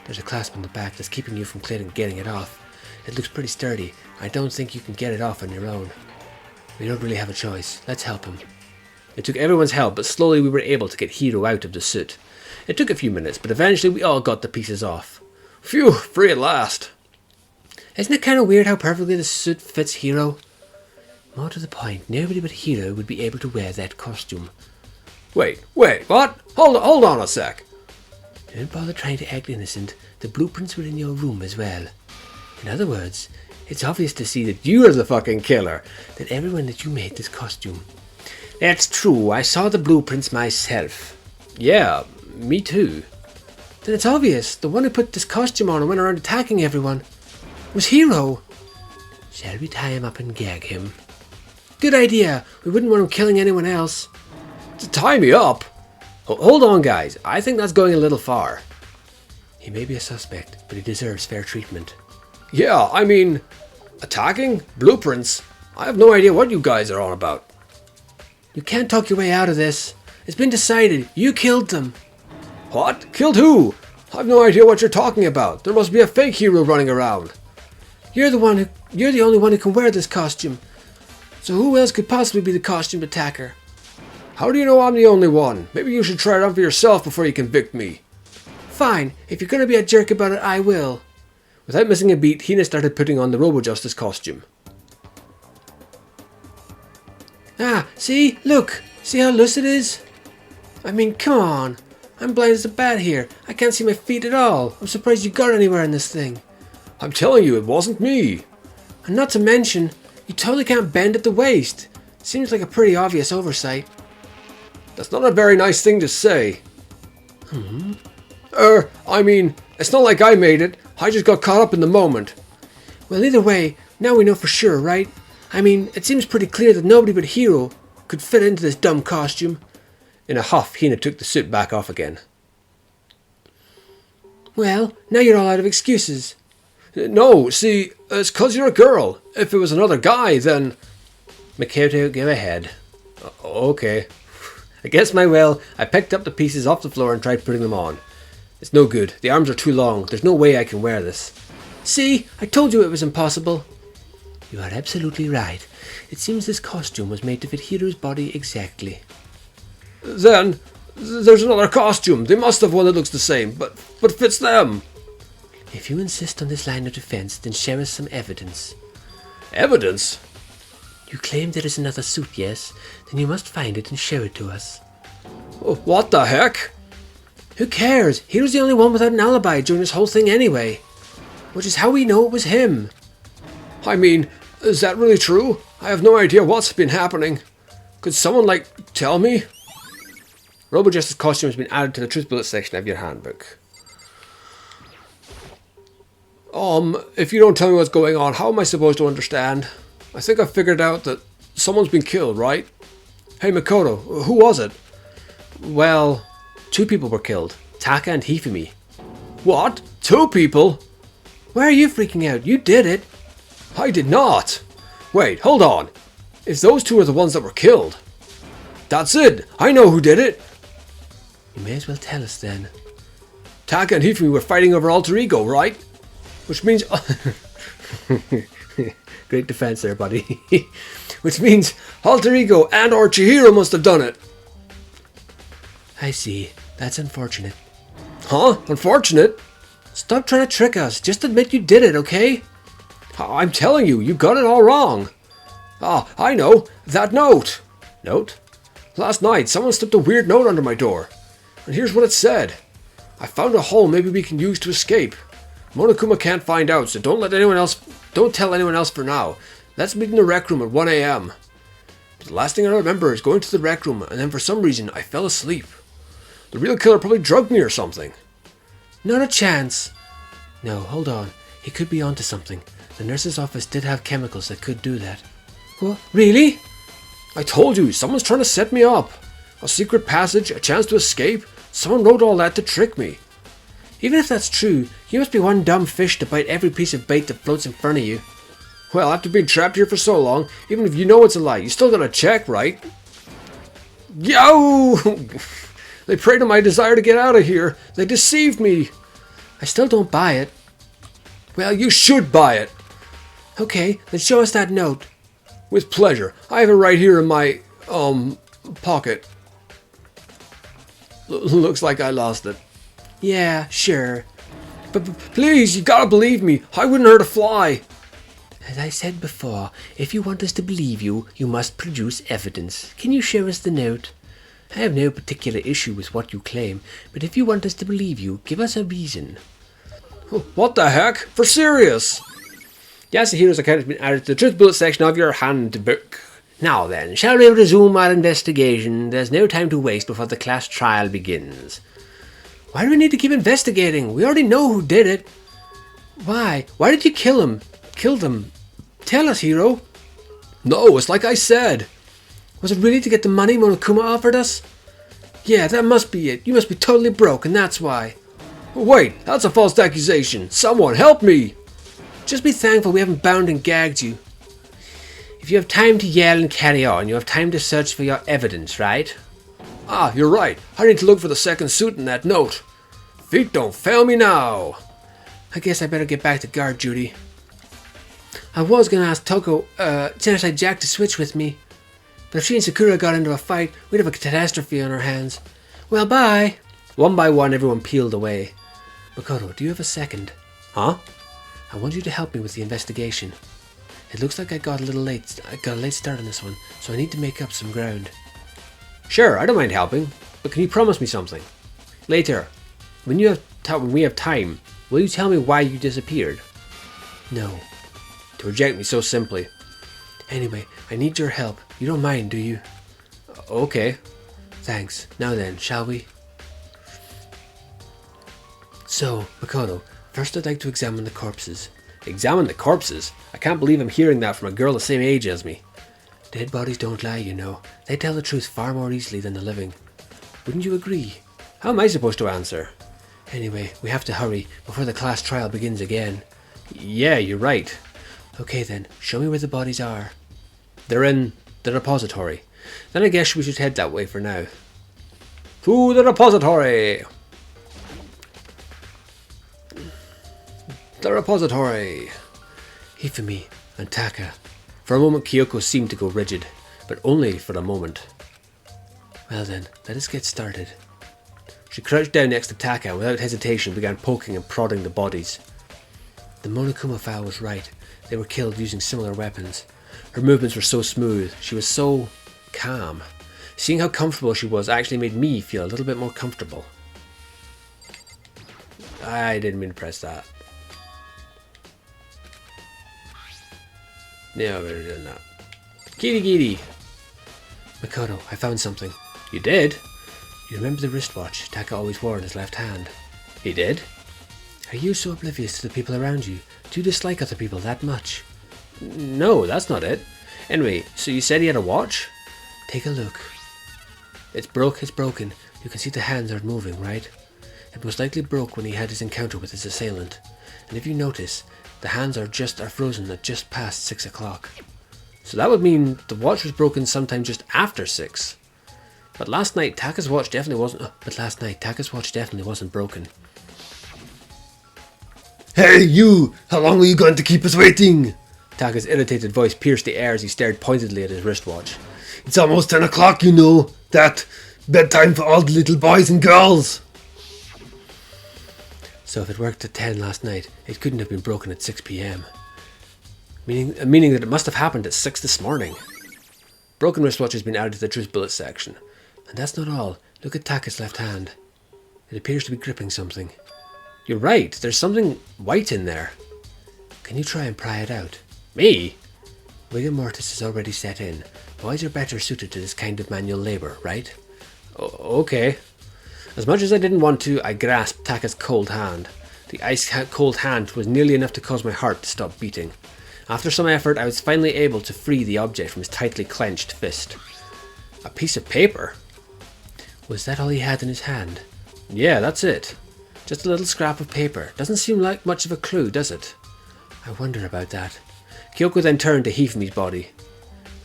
There's a clasp on the back that's keeping you from getting it off. It looks pretty sturdy. I don't think you can get it off on your own. We don't really have a choice. Let's help him. It took everyone's help, but slowly we were able to get Hiro out of the suit. It took a few minutes, but eventually we all got the pieces off. Phew, free at last. Isn't it kind of weird how perfectly the suit fits Hiro? More to the point, nobody but Hiro would be able to wear that costume. Wait, what? Hold on a sec. Don't bother trying to act innocent. The blueprints were in your room as well. In other words, it's obvious to see that You're the fucking killer. that everyone that you made this costume. That's true, I saw the blueprints myself. Yeah, me too. Then it's obvious, the one who put this costume on and went around attacking everyone was Hiro. Shall we tie him up and gag him? Good idea, we wouldn't want him killing anyone else. To tie me up? Hold on, guys, I think that's going a little far. He may be a suspect, but he deserves fair treatment. Yeah, I mean, attacking? Blueprints? I have no idea what you guys are on about. You can't talk your way out of this. It's been decided. You killed them. What? Killed who? I have no idea what you're talking about. There must be a fake hero running around. You're the only one who can wear this costume. So who else could possibly be the costumed attacker? How do you know I'm the only one? Maybe you should try it on for yourself before you convict me. Fine. If you're gonna be a jerk about it, I will. Without missing a beat, Hina started putting on the Robo-Justice costume. Ah, see? Look! See how loose it is? I mean, come on. I'm blind as a bat here. I can't see my feet at all. I'm surprised you got anywhere in this thing. I'm telling you, it wasn't me. And not to mention, you totally can't bend at the waist. Seems like a pretty obvious oversight. That's not a very nice thing to say. I mean, it's not like I made it. I just got caught up in the moment. Well, either way, now we know for sure, right? I mean, it seems pretty clear that nobody but Hiro could fit into this dumb costume. In a huff, Hina took the suit back off again. Well, now you're all out of excuses. No, see, it's 'cause you're a girl. If it was another guy, then... Makoto, go ahead. Okay. Against my will, I picked up the pieces off the floor and tried putting them on. It's no good. The arms are too long. There's no way I can wear this. See? I told you it was impossible. You are absolutely right. It seems this costume was made to fit Hiro's body exactly. Then, there's another costume. They must have one that looks the same, but fits them. If you insist on this line of defense, then show us some evidence. Evidence? You claim there is another suit, yes? Then you must find it and show it to us. What the heck? Who cares? Hiro's the only one without an alibi during this whole thing anyway. Which is how we know it was him. I mean, is that really true? I have no idea what's been happening. Could someone, tell me? Robo-Justice costume has been added to the Truth Bullet section of your handbook. If you don't tell me what's going on, how am I supposed to understand? I think I figured out that someone's been killed, right? Hey, Makoto, who was it? Well, 2 people were killed. Taka and Hifumi. What? 2 people? Why are you freaking out? You did it. I did not. Wait, hold on. If those 2 are the ones that were killed, That's it! I know who did it! You may as well tell us then. Taka and Hifumi were fighting over alter ego, right? Which means... Great defense there, buddy. Which means alter ego and or Chihiro must have done it. I see. That's unfortunate. Huh? Unfortunate? Stop trying to trick us. Just admit you did it, okay? I'm telling you, you got it all wrong. Ah, I know. That note. Note? Last night, someone slipped a weird note under my door. And here's what it said. I found a hole maybe we can use to escape. Monokuma can't find out, so don't tell anyone else for now. Let's meet in the rec room at 1 a.m. But the last thing I remember is going to the rec room, and then for some reason I fell asleep. The real killer probably drugged me or something. Not a chance. No, hold on. He could be onto something. The nurse's office did have chemicals that could do that. What? Really? I told you, someone's trying to set me up. A secret passage, a chance to escape. Someone wrote all that to trick me. Even if that's true, you must be one dumb fish to bite every piece of bait that floats in front of you. Well, after being trapped here for so long, even if you know it's a lie, you still gotta check, right? Yo! They preyed on my desire to get out of here. They deceived me. I still don't buy it. Well, you should buy it. Okay, then show us that note. With pleasure. I have it right here in my, pocket. Looks like I lost it. Yeah, sure. But please, you gotta believe me. I wouldn't hurt a fly. As I said before, if you want us to believe you, you must produce evidence. Can you show us the note? I have no particular issue with what you claim, but if you want us to believe you, give us a reason. What the heck? For serious? Yasuhiro's account has been added to the truth bullet section of your handbook. Now then, shall we resume our investigation? There's no time to waste before the class trial begins. Why do we need to keep investigating? We already know who did it. Why? Why did you kill him? Kill them? Tell us, Hiro. No, it's like I said. Was it really to get the money Monokuma offered us? Yeah, that must be it. You must be totally broke, and that's why. Wait, that's a false accusation. Someone help me. Just be thankful we haven't bound and gagged you. If you have time to yell and carry on, you have time to search for your evidence, right? Ah, you're right. I need to look for the second suit in that note. Feet don't fail me now. I guess I better get back to guard duty. I was going to ask Toko, Sensei Jack to switch with me. But if she and Sakura got into a fight, we'd have a catastrophe on our hands. Well, bye. One by one, everyone peeled away. Makoto, do you have a second? Huh? I want you to help me with the investigation. It looks like I got a late start on this one, so I need to make up some ground. Sure, I don't mind helping, but can you promise me something? Later, when we have time, will you tell me why you disappeared? No. To reject me so simply. Anyway, I need your help. You don't mind, do you? Okay. Thanks. Now then, shall we? So, Makoto, first I'd like to examine the corpses. Examine the corpses? I can't believe I'm hearing that from a girl the same age as me. Dead bodies don't lie, you know. They tell the truth far more easily than the living. Wouldn't you agree? How am I supposed to answer? Anyway, we have to hurry before the class trial begins again. Yeah, you're right. Okay then, show me where the bodies are. They're in the repository. Then I guess we should head that way for now. To the repository! The repository! Hifumi and Taka. For a moment Kyoko seemed to go rigid, but only for a moment. Well then, let us get started. She crouched down next to Taka and without hesitation began poking and prodding the bodies. The Monokuma file was right. They were killed using similar weapons. Her movements were so smooth. She was so calm. Seeing how comfortable she was actually made me feel a little bit more comfortable. I didn't mean to press that. No, we're doing that. Kitty kitty. Makoto, I found something. You did? You remember the wristwatch Taka always wore in his left hand? He did? Are you so oblivious to the people around you? Do you dislike other people that much? No, that's not it. Anyway, so you said he had a watch? Take a look. It's broken. You can see the hands aren't moving, right? It most likely broke when he had his encounter with his assailant. And if you notice, the hands are frozen at just past 6 o'clock. So that would mean the watch was broken sometime just after 6. But last night, Taka's watch definitely wasn't broken. Hey, you! How long are you going to keep us waiting? Taka's irritated voice pierced the air as he stared pointedly at his wristwatch. It's almost 10 o'clock, you know. That bedtime for all the little boys and girls. So if it worked at 10 last night, it couldn't have been broken at 6 p.m. Meaning that it must have happened at 6 this morning. Broken wristwatch has been added to the truth bullet section. And that's not all. Look at Taka's left hand. It appears to be gripping something. You're right, there's something white in there. Can you try and pry it out? Me? Rigor mortis is already set in. Boys are better suited to this kind of manual labour, right? Okay. As much as I didn't want to, I grasped Taka's cold hand. The ice-cold hand was nearly enough to cause my heart to stop beating. After some effort, I was finally able to free the object from his tightly clenched fist. A piece of paper? Was that all he had in his hand? Yeah, that's it. Just a little scrap of paper. Doesn't seem like much of a clue, does it? I wonder about that. Kyoko then turned to Hifumi's body.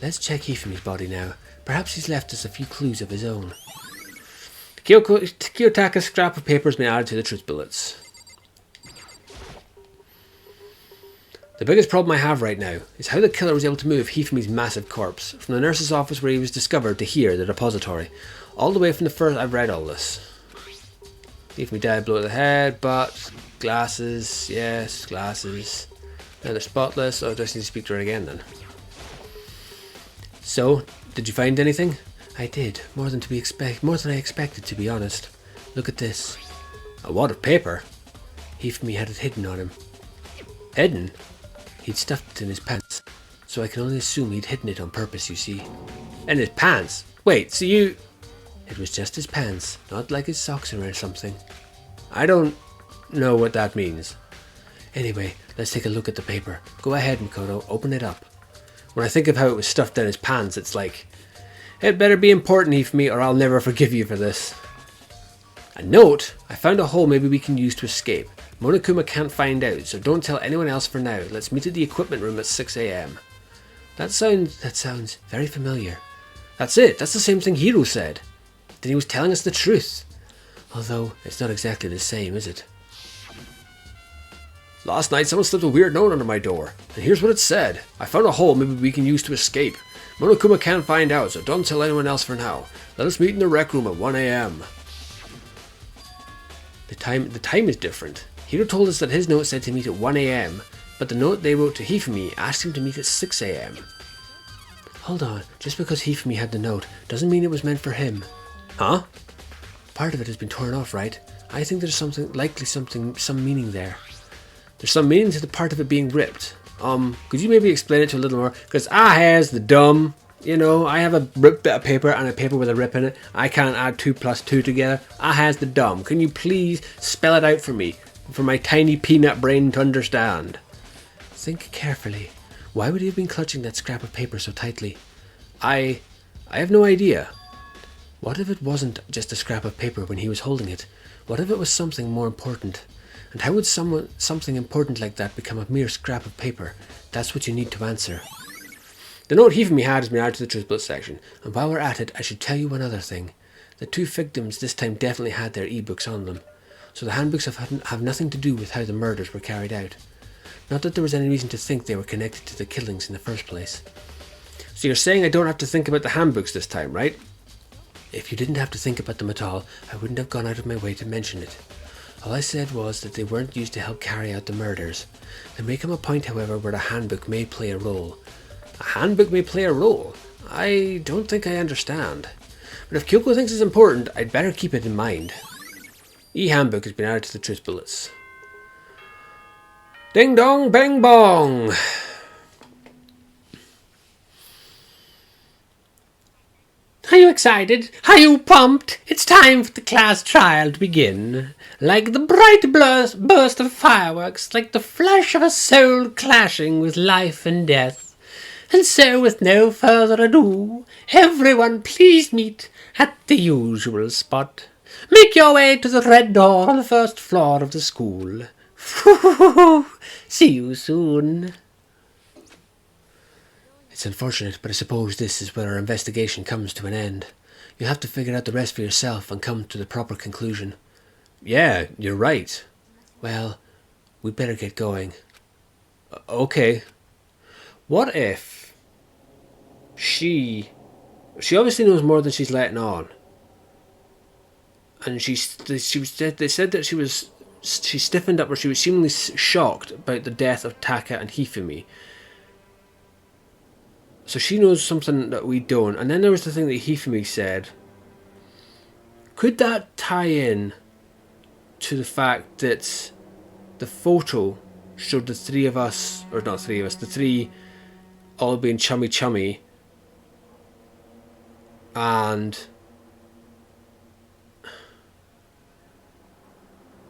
Let's check Hifumi's body now. Perhaps he's left us a few clues of his own. Kiyotaka's scrap of paper has been added to the truth bullets. The biggest problem I have right now is how the killer was able to move Hifumi's massive corpse from the nurse's office where he was discovered to here, the depository, all the way from the first I've read all this. Hifumi died below the head, but glasses, yes, glasses. Now they're spotless. Oh, do I need to speak to her again then? So, did you find anything? I did, more than I expected, to be honest. Look at this. A wad of paper? Hifumi had it hidden on him. Hidden? He'd stuffed it in his pants, so I can only assume he'd hidden it on purpose, you see. In his pants? Wait, so you... It was just his pants, not like his socks or something. I don't know what that means. Anyway, let's take a look at the paper. Go ahead, Mikoto, open it up. When I think of how it was stuffed down his pants, it's like... It better be important, Hifumi, or I'll never forgive you for this. A note? I found a hole maybe we can use to escape. Monokuma can't find out, so don't tell anyone else for now. Let's meet at the equipment room at 6 a.m. That sounds very familiar. That's it. That's the same thing Hiro said. Then he was telling us the truth. Although, it's not exactly the same, is it? Last night, someone slipped a weird note under my door. And here's what it said. I found a hole maybe we can use to escape. Monokuma can't find out, so don't tell anyone else for now. Let us meet in the rec room at 1 a.m. The time is different. Hiro told us that his note said to meet at 1 a.m, but the note they wrote to Hifumi asked him to meet at 6 a.m. Hold on, just because Hifumi had the note doesn't mean it was meant for him. Huh? Part of it has been torn off, right? I think there's some meaning there. There's some meaning to the part of it being ripped. Could you maybe explain it to a little more? Because I has the dumb, you know, I have a ripped bit of paper and a paper with a rip in it. I can't add 2 plus 2 together. I has the dumb. Can you please spell it out for me? For my tiny peanut brain to understand. Think carefully. Why would he have been clutching that scrap of paper so tightly? I have no idea. What if it wasn't just a scrap of paper when he was holding it? What if it was something more important? And how would something important like that become a mere scrap of paper? That's what you need to answer. The note Hifumi had has been added to the truth bullet section. And while we're at it, I should tell you one other thing. The 2 victims this time definitely had their e-books on them. So the handbooks have nothing to do with how the murders were carried out. Not that there was any reason to think they were connected to the killings in the first place. So you're saying I don't have to think about the handbooks this time, right? If you didn't have to think about them at all, I wouldn't have gone out of my way to mention it. All I said was that they weren't used to help carry out the murders. There may come a point, however, where a handbook may play a role. A handbook may play a role? I don't think I understand. But if Kyoko thinks it's important, I'd better keep it in mind. E-handbook has been added to the truth bullets. Ding dong, bang bong! Are you excited? Are you pumped? It's time for the class trial to begin. Like the bright burst of fireworks, like the flash of a soul clashing with life and death. And so, with no further ado, everyone please meet at the usual spot. Make your way to the red door on the first floor of the school. See you soon. It's unfortunate, but I suppose this is where our investigation comes to an end. You'll have to figure out the rest for yourself and come to the proper conclusion. Yeah, you're right. Well, we better get going. Okay. What if she obviously knows more than she's letting on, and they said that she stiffened up, or she was seemingly shocked about the death of Taka and Hifumi. So she knows something that we don't. And then there was the thing that Hifumi said. Could that tie in to the fact that the photo showed the three of us, or not three of us, the three all being chummy, and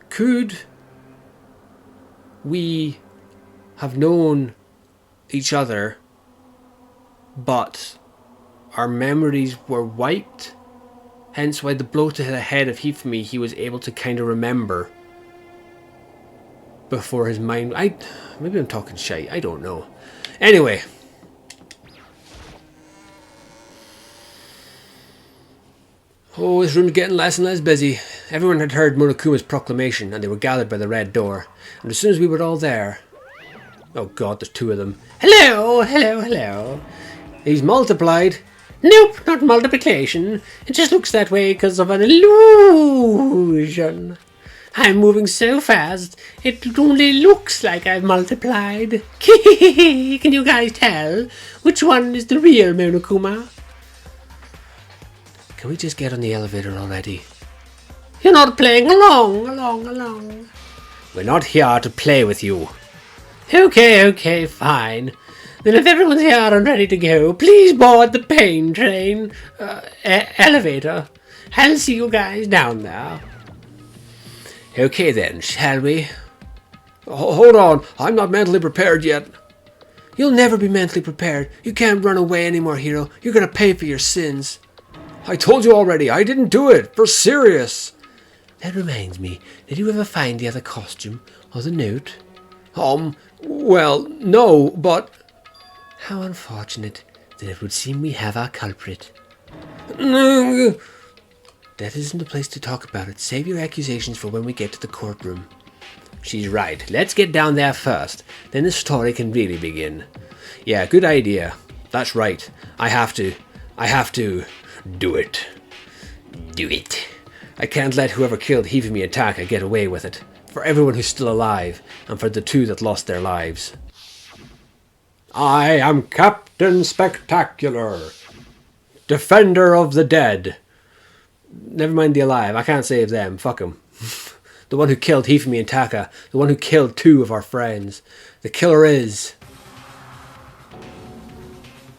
could we have known each other, but our memories were wiped? Hence why the blow to the head of Hifumi, he was able to kind of remember before his mind... Maybe I'm talking shite, I don't know. Anyway. Oh, this room's getting less and less busy. Everyone had heard Monokuma's proclamation, and they were gathered by the red door. And as soon as we were all there... Oh god, there's two of them. Hello, hello, hello. He's multiplied. Nope, not multiplication. It just looks that way because of an illusion. I'm moving so fast, it only looks like I've multiplied. Can you guys tell which one is the real Monokuma? Can we just get on the elevator already? You're not playing along. We're not here to play with you. Okay, fine. Then if everyone's here and ready to go, please board the pain train elevator. I'll see you guys down there. Okay then, shall we? Hold on, I'm not mentally prepared yet. You'll never be mentally prepared. You can't run away anymore, hero. You're gonna pay for your sins. I told you already, I didn't do it. For serious. That reminds me, did you ever find the other costume or the note? Well, no, but... How unfortunate that it would seem we have our culprit. That isn't the place to talk about it. Save your accusations for when we get to the courtroom. She's right. Let's get down there first. Then the story can really begin. Yeah, good idea. That's right. I have to do it. Do it. I can't let whoever killed Hifumi and Taka get away with it. For everyone who's still alive, and for the two that lost their lives. I am Captain Spectacular, Defender of the Dead. Never mind the alive, I can't save them, fuck them. The one who killed Hifumi and Taka, the one who killed two of our friends. The killer is...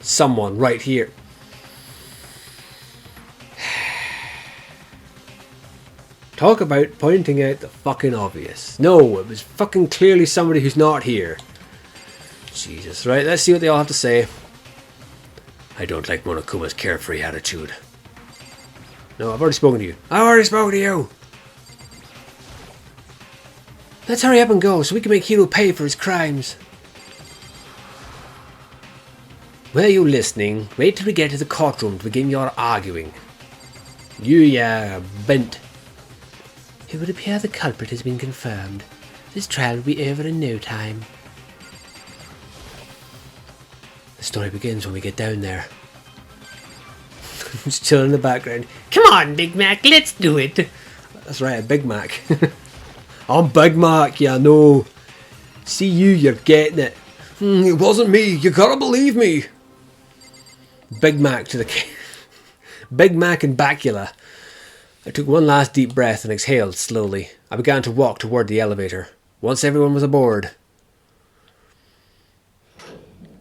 someone right here. Talk about pointing out the fucking obvious. No, it was fucking clearly somebody who's not here. Jesus, right, let's see what they all have to say. I don't like Monokuma's carefree attitude. No, I've already spoken to you. Let's hurry up and go so we can make Hiro pay for his crimes. Were you listening? Wait till we get to the courtroom to begin your arguing. You bent. It would appear the culprit has been confirmed. This trial will be over in no time. The story begins when we get down there. Just chilling in the background. Come on, Big Mac, let's do it. That's right, a Big Mac. I'm Big Mac, yeah, no. See you, you're getting it. It wasn't me, you gotta believe me. Big Mac to the... Big Mac and Bacula. I took one last deep breath and exhaled slowly. I began to walk toward the elevator. Once everyone was aboard,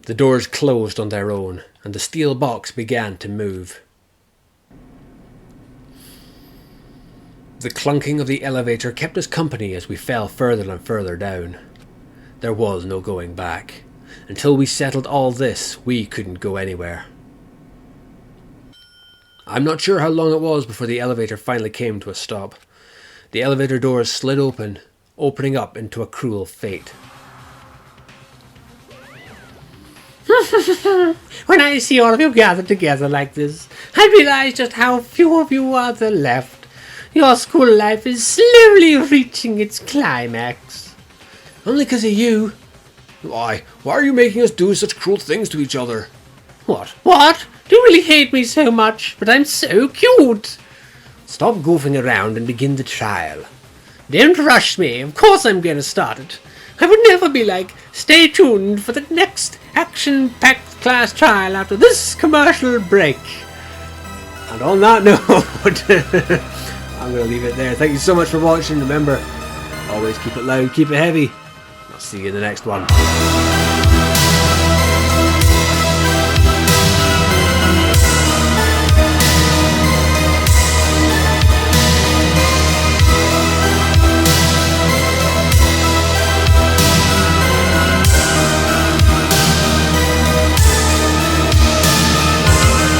the doors closed on their own, and the steel box began to move. The clunking of the elevator kept us company as we fell further and further down. There was no going back. Until we settled all this, we couldn't go anywhere. I'm not sure how long it was before the elevator finally came to a stop. The elevator doors slid open, opening up into a cruel fate. When I see all of you gathered together like this, I realize just how few of you are there left. Your school life is slowly reaching its climax. Only 'cause of you. Why are you making us do such cruel things to each other? What? Do you really hate me so much? But I'm so cute. Stop goofing around and begin the trial. Don't rush me. Of course I'm going to start it. I would never be like, stay tuned for the next action-packed class trial after this commercial break. And on that note, I'm going to leave it there. Thank you so much for watching. Remember, always keep it loud, keep it heavy. I'll see you in the next one.